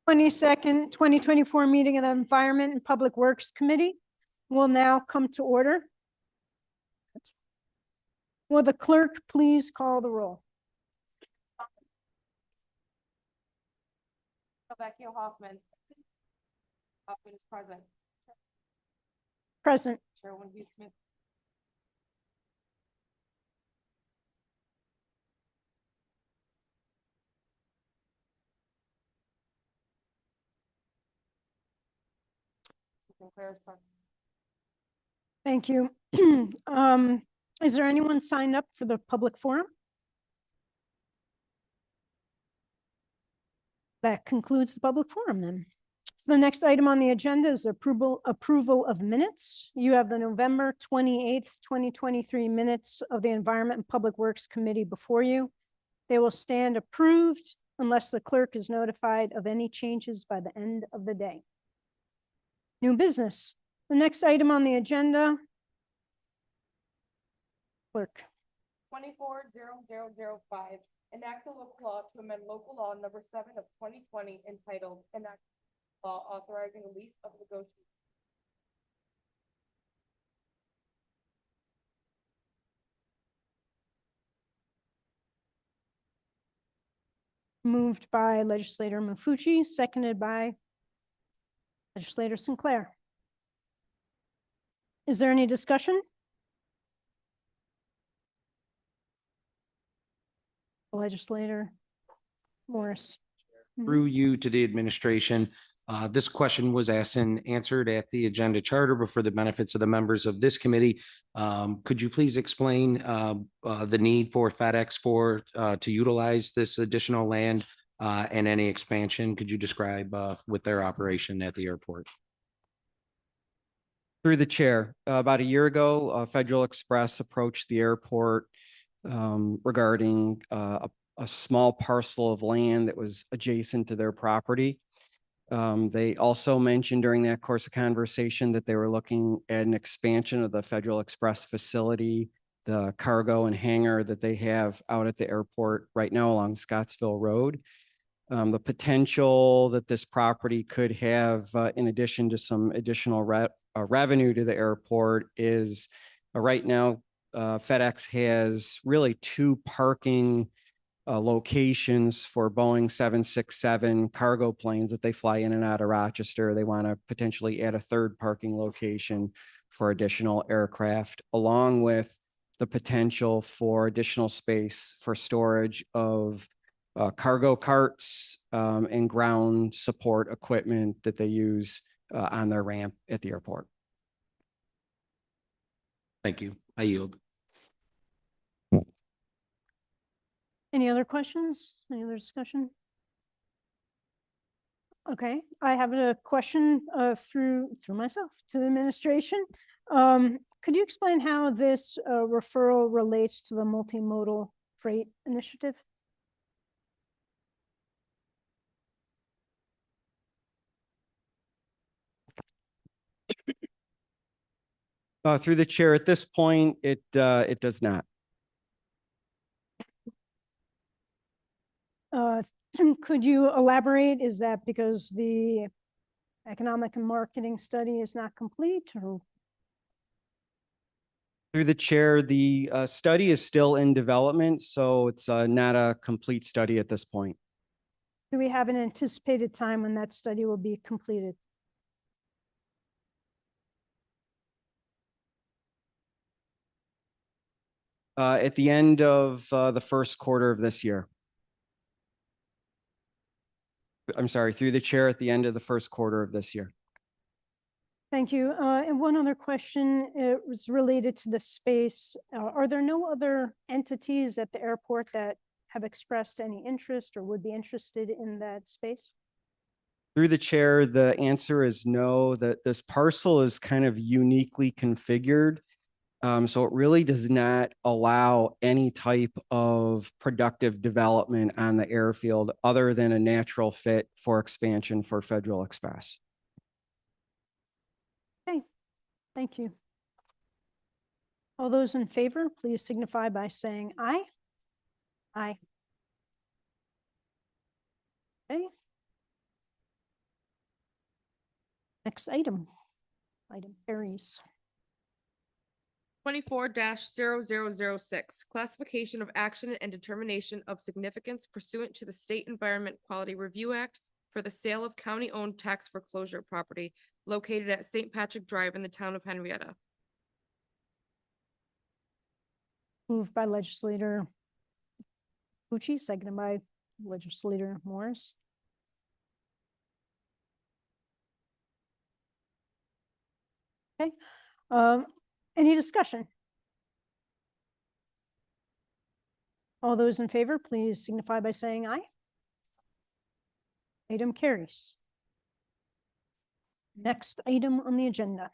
22nd, 2024 meeting of the Environment and Public Works Committee will now come to order. Will the clerk please call the roll? Vecchio Hoffman. Hoffman is present. Present. Sherwin Hughes Smith. Sinclair is present. Thank you. Is there anyone signed up for the public forum? That concludes the public forum then. So the next item on the agenda is approval of minutes. You have the November 28th, 2023 minutes of the Environment and Public Works Committee before you. They will stand approved unless the clerk is notified of any changes by the end of the day. New business. The next item on the agenda. Clerk. 24-0005. Enact a local law to amend local law number 7 of 2020 entitled Enact Law Authorizing a Lease of Negotiation. Moved by legislator Mafucci, seconded by legislator Sinclair. Is there any discussion? Legislator Morris. Through you to the administration. This question was asked and answered at the agenda charter, but for the benefits of the members of this committee, could you please explain the need for FedEx to utilize this additional land and any expansion? Could you describe with their operation at the airport? Through the chair, about a year ago, Federal Express approached the airport regarding a small parcel of land that was adjacent to their property. They also mentioned during that course of conversation that they were looking at an expansion of the Federal Express facility, the cargo and hangar that they have out at the airport right now along Scottsville Road. The potential that this property could have, in addition to some additional revenue to the airport, is right now FedEx has really 2 parking locations for Boeing 767 cargo planes that they fly in and out of Rochester. They want to potentially add a 3rd parking location for additional aircraft, along with the potential for additional space for storage of cargo carts and ground support equipment that they use on their ramp at the airport. Thank you. I yield. Any other questions? Any other discussion? Okay, I have a question through myself to the administration. Could you explain how this referral relates to the multimodal freight initiative? Through the chair, at this point, it does not. Could you elaborate? Is that because the economic and marketing study is not complete, or? Through the chair, the study is still in development, so it's not a complete study at this point. Do we have an anticipated time when that study will be completed? At the end of the 1st quarter of this year. I'm sorry, through the chair, at the end of the 1st quarter of this year. Thank you. And one other question, it was related to the space. Are there no other entities at the airport that have expressed any interest or would be interested in that space? Through the chair, the answer is no, that this parcel is kind of uniquely configured. So it really does not allow any type of productive development on the airfield other than a natural fit for expansion for Federal Express. Okay, thank you. All those in favor, please signify by saying aye. Aye. Okay. Next item. Item carries. 24-0006, classification of action and determination of significance pursuant to the State Environment Quality Review Act for the sale of county-owned tax foreclosure property located at St. Patrick Drive in the town of Henrietta. Moved by legislator Pucci, seconded by legislator Morris. Okay, any discussion? All those in favor, please signify by saying aye. Item carries. Next item on the agenda.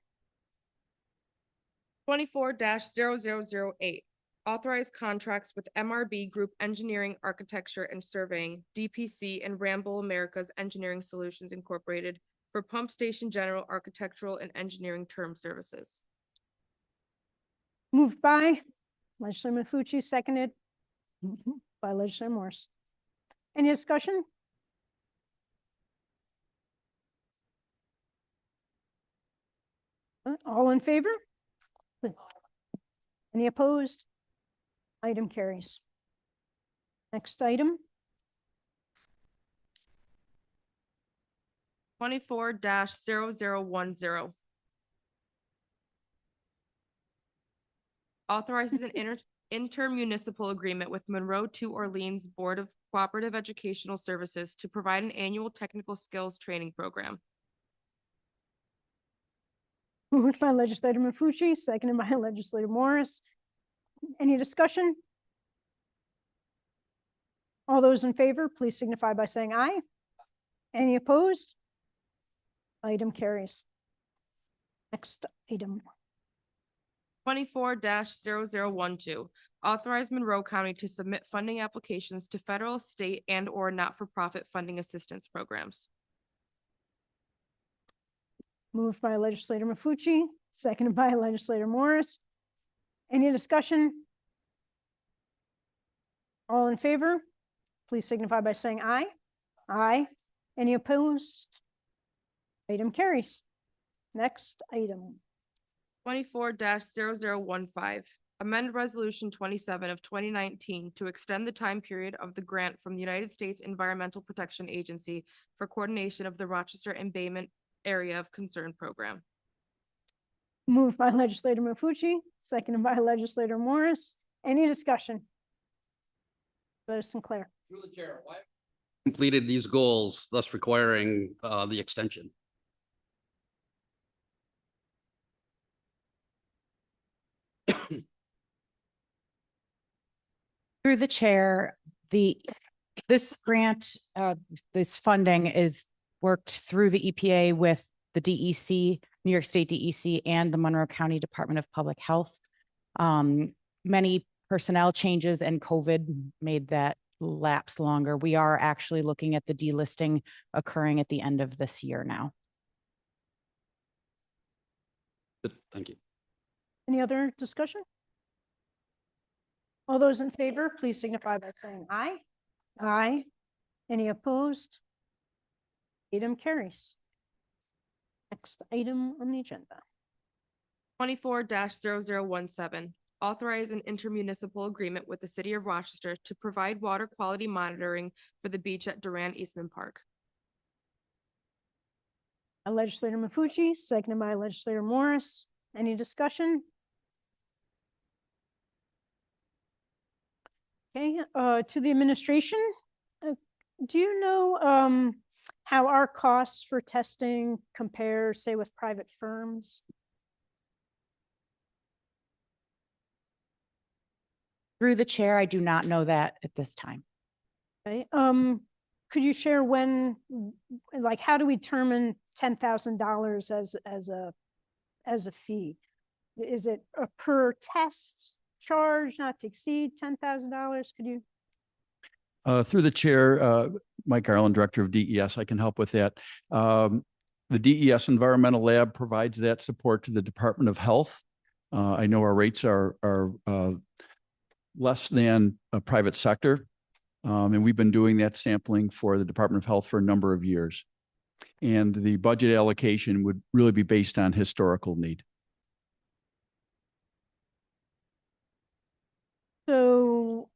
24-0008, authorized contracts with MRB Group Engineering, Architecture and Surveying, DPC, and Ramble Americas Engineering Solutions Incorporated for Pump Station General Architectural and Engineering Term Services. Moved by legislator Mafucci, seconded by legislator Morris. Any discussion? All in favor? Any opposed? Item carries. Next item. 24-0010. Authorizes an intermunicipal agreement with Monroe to Orleans Board of Cooperative Educational Services to provide an annual technical skills training program. Moved by legislator Mafucci, seconded by legislator Morris. Any discussion? All those in favor, please signify by saying aye. Any opposed? Item carries. Next item. 24-0012, authorize Monroe County to submit funding applications to federal, state, and/or not-for-profit funding assistance programs. Moved by legislator Mafucci, seconded by legislator Morris. Any discussion? All in favor, please signify by saying aye. Aye. Any opposed? Item carries. Next item. 24-0015, amend Resolution 27 of 2019 to extend the time period of the grant from the United States Environmental Protection Agency for coordination of the Rochester Embayment Area of Concern program. Moved by legislator Mafucci, seconded by legislator Morris. Any discussion? Legislator Sinclair. Through the chair, why completed these goals, thus requiring the extension? Through the chair, this grant, this funding is worked through the EPA with the DEC, New York State DEC, and the Monroe County Department of Public Health. Many personnel changes and COVID made that lapse longer. We are actually looking at the delisting occurring at the end of this year now. Good, thank you. Any other discussion? All those in favor, please signify by saying aye. Aye. Any opposed? Item carries. Next item on the agenda. 24-0017, authorize an intermunicipal agreement with the city of Rochester to provide water quality monitoring for the beach at Duran Eastman Park. Legislator Mafucci, seconded by legislator Morris. Any discussion? Okay, to the administration, do you know how our costs for testing compare, say, with private firms? Through the chair, I do not know that at this time. Okay, could you share when, like, how do we determine $10,000 as a fee? Is it a per test charge not to exceed $10,000? Could you? Through the chair, Mike Garland, Director of DES, I can help with that. The DES Environmental Lab provides that support to the Department of Health. I know our rates are less than a private sector. And we've been doing that sampling for the Department of Health for a number of years. And the budget allocation would really be based on historical need. So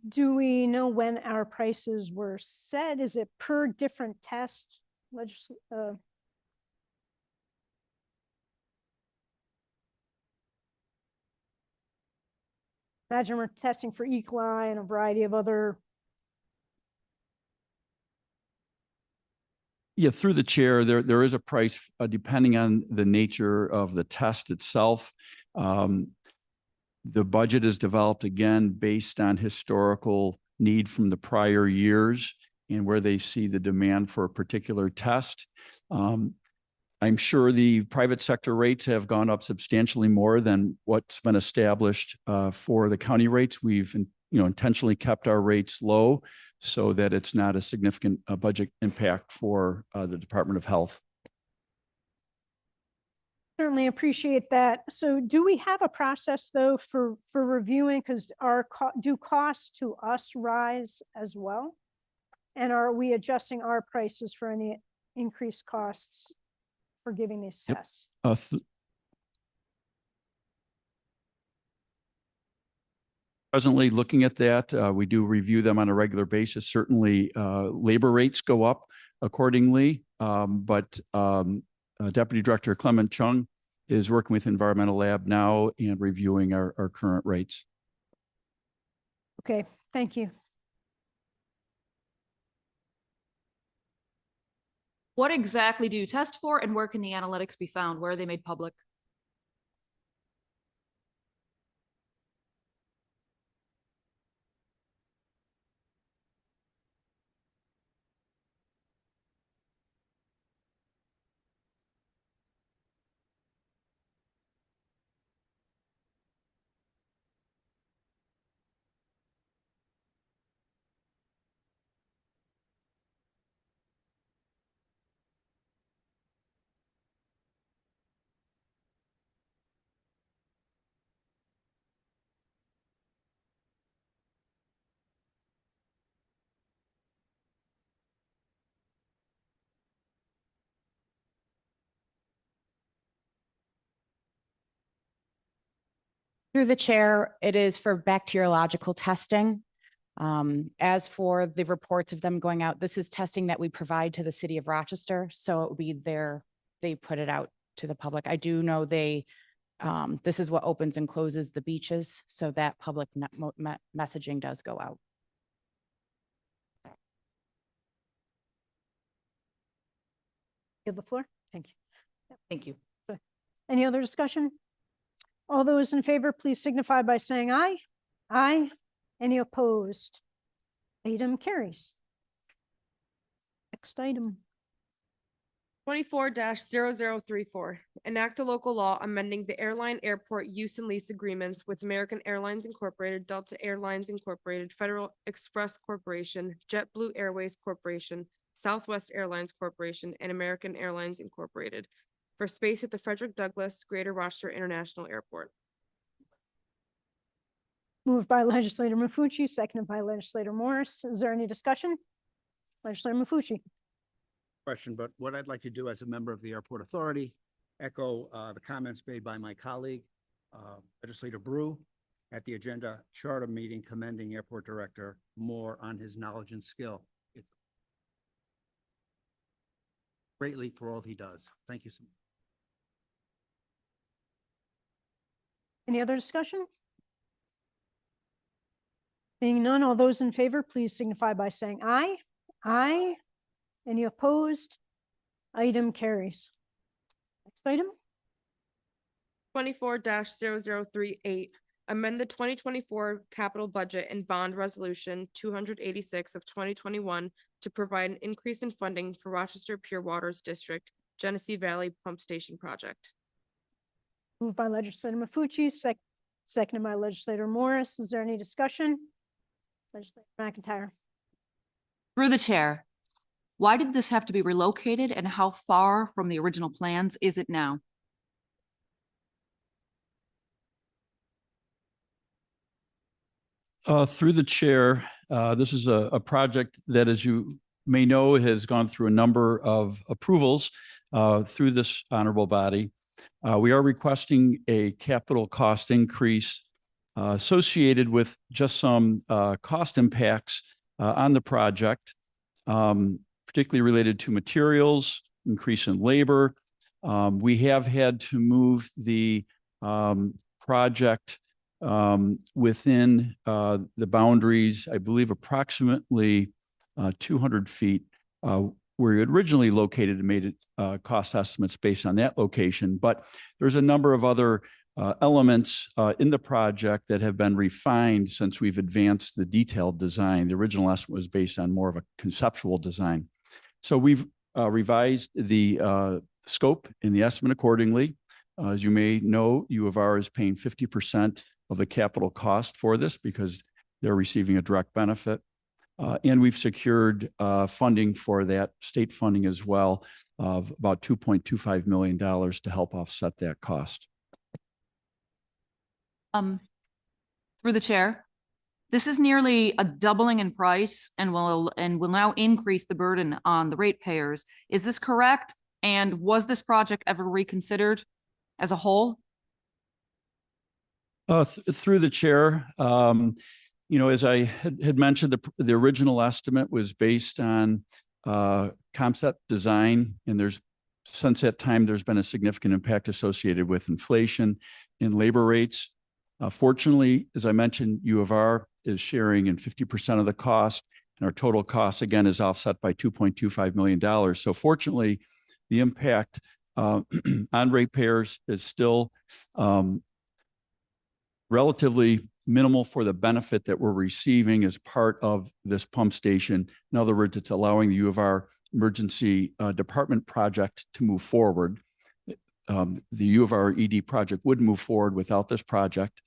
do we know when our prices were set? Is it per different test? Imagine we're testing for E. coli and a variety of other. Yeah, through the chair, there is a price depending on the nature of the test itself. The budget is developed again based on historical need from the prior years and where they see the demand for a particular test. I'm sure the private sector rates have gone up substantially more than what's been established for the county rates. We've intentionally kept our rates low so that it's not a significant budget impact for the Department of Health. Certainly appreciate that. So do we have a process though for reviewing, because do costs to us rise as well? And are we adjusting our prices for any increased costs for giving these Yep. tests? Presently looking at that, we do review them on a regular basis. Certainly labor rates go up accordingly, but Deputy Director Clement Chung is working with Environmental Lab now and reviewing our current rates. Okay, thank you. What exactly do you test for, and where can the analytics be found? Where are they made public? Through the chair, it is for bacteriological testing. As for the reports of them going out, this is testing that we provide to the city of Rochester. So it would be they put it out to the public. I do know this is what opens and closes the beaches. So that public messaging does go out. You have the floor. Thank you. Thank you. Any other discussion? All those in favor, please signify by saying aye. Aye. Any opposed? Item carries. Next item. 24-0034, enact a local law amending the airline airport use and lease agreements with American Airlines Incorporated, Delta Airlines Incorporated, Federal Express Corporation, JetBlue Airways Corporation, Southwest Airlines Corporation, and American Airlines Incorporated for space at the Frederick Douglass Greater Rochester International Airport. Moved by legislator Mafucci, seconded by legislator Morris. Is there any discussion? Legislator Mafucci. Question, but what I'd like to do as a member of the Airport Authority, echo the comments made by my colleague, Legislator Brew, at the agenda charter meeting commending Airport Director Moore on his knowledge and skill. It's greatly for all he does. Thank you so much. Any other discussion? Being none, all those in favor, please signify by saying aye. Aye. Any opposed? Item carries. Next item. 24-0038, amend the 2024 capital budget and bond resolution 286 of 2021 to provide an increase in funding for Rochester Pure Waters District Genesee Valley Pump Station Project. Moved by legislator Mafucci, seconded by legislator Morris. Is there any discussion? Legislator McIntyre. Through the chair, why did this have to be relocated, and how far from the original plans is it now? Through the chair, this is a project that, as you may know, has gone through a number of approvals through this honorable body. We are requesting a capital cost increase associated with just some cost impacts on the project, particularly related to materials, increase in labor. We have had to move the project within the boundaries, I believe approximately 200 feet where it originally located and made it cost estimates based on that location. But there's a number of other elements in the project that have been refined since we've advanced the detailed design. The original estimate was based on more of a conceptual design. So we've revised the scope and the estimate accordingly. As you may know, U of R is paying 50% of the capital cost for this because they're receiving a direct benefit. And we've secured funding for that, state funding as well, of about $2.25 million to help offset that cost. Through the chair, this is nearly a doubling in price and will now increase the burden on the ratepayers. Is this correct? And was this project ever reconsidered as a whole? Through the chair, you know, as I had mentioned, the original estimate was based on concept design, and since that time, there's been a significant impact associated with inflation in labor rates. Fortunately, as I mentioned, U of R is sharing in 50% of the cost, and our total cost, again, is offset by $2.25 million. So fortunately, the impact on ratepayers is still relatively minimal for the benefit that we're receiving as part of this pump station. In other words, it's allowing the U of R emergency department project to move forward. The U of R ED project would move forward without this project.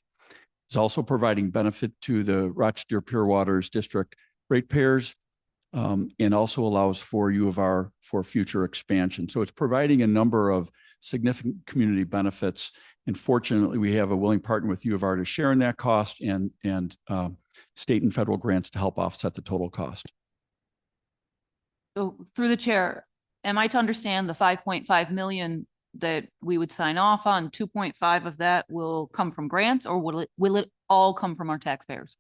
It's also providing benefit to the Rochester Pure Waters District ratepayers, and also allows for U of R for future expansion. So it's providing a number of significant community benefits. And fortunately, we have a willing partner with U of R to share in that cost and state and federal grants to help offset the total cost. So through the chair, am I to understand the 5.5 million that we would sign off on, 2.5 of that will come from grants, or will it all come from our taxpayers?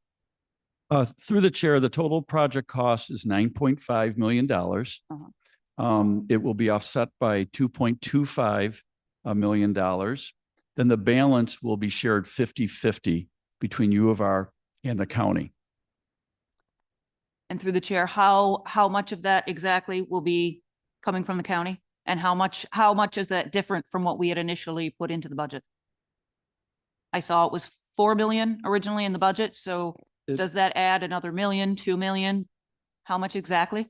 Through the chair, the total project cost is $9.5 million. It will be offset by $2.25 million. Then the balance will be shared 50-50 between U of R and the county. And through the chair, how much of that exactly will be coming from the county? And how much is that different from what we had initially put into the budget? I saw it was 4 million originally in the budget. So does that add another million, 2 million? How much exactly?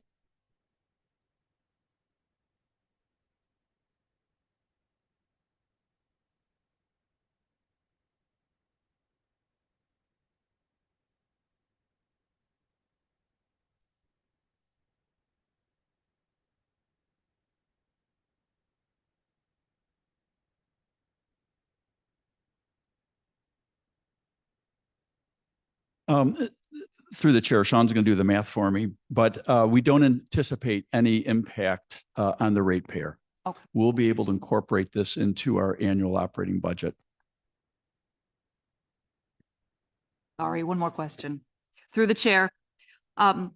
Through the chair, Sean's going to do the math for me, but we don't anticipate any impact on the ratepayer. Okay. We'll be able to incorporate this into our annual operating budget. Sorry, one more question. Through the chair, why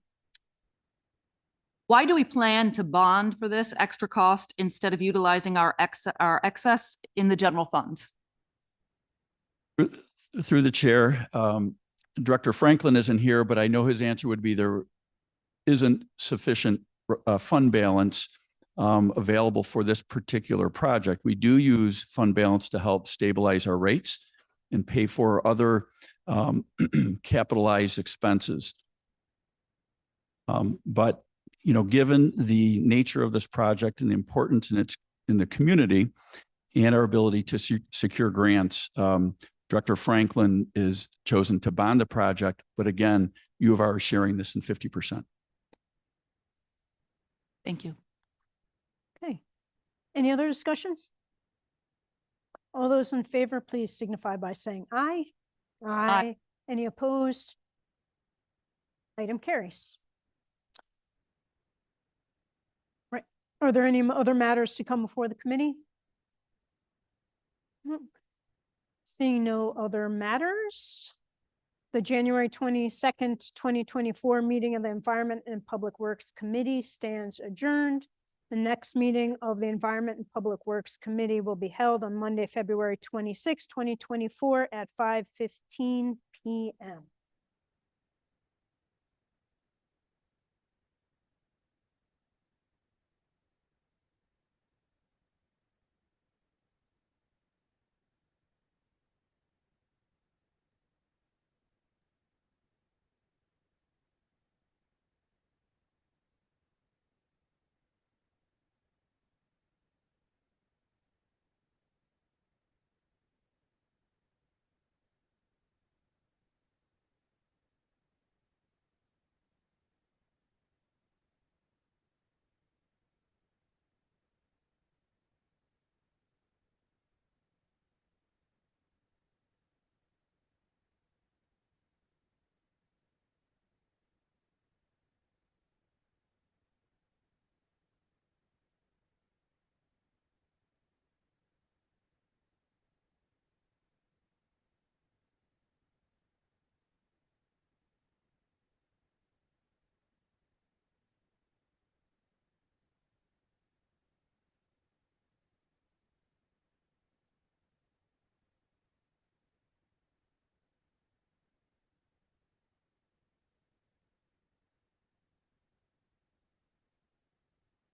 do we plan to bond for this extra cost instead of utilizing our excess in the general funds? Through the chair, Director Franklin isn't here, but I know his answer would be there isn't sufficient fund balance available for this particular project. We do use fund balance to help stabilize our rates and pay for other capitalized expenses. But, you know, given the nature of this project and the importance in the community and our ability to secure grants, Director Franklin is chosen to bond the project, but again, U of R is sharing this in 50%. Thank you. Okay. Any other discussion? All those in favor, please signify by saying aye. Aye. Any opposed? Item carries. Are there any other matters to come before the committee? No. Seeing no other matters, the January 22nd, 2024 meeting of the Environment and Public Works Committee stands adjourned. The next meeting of the Environment and Public Works Committee will be held on Monday, February 26, 2024 at 5:15 p.m.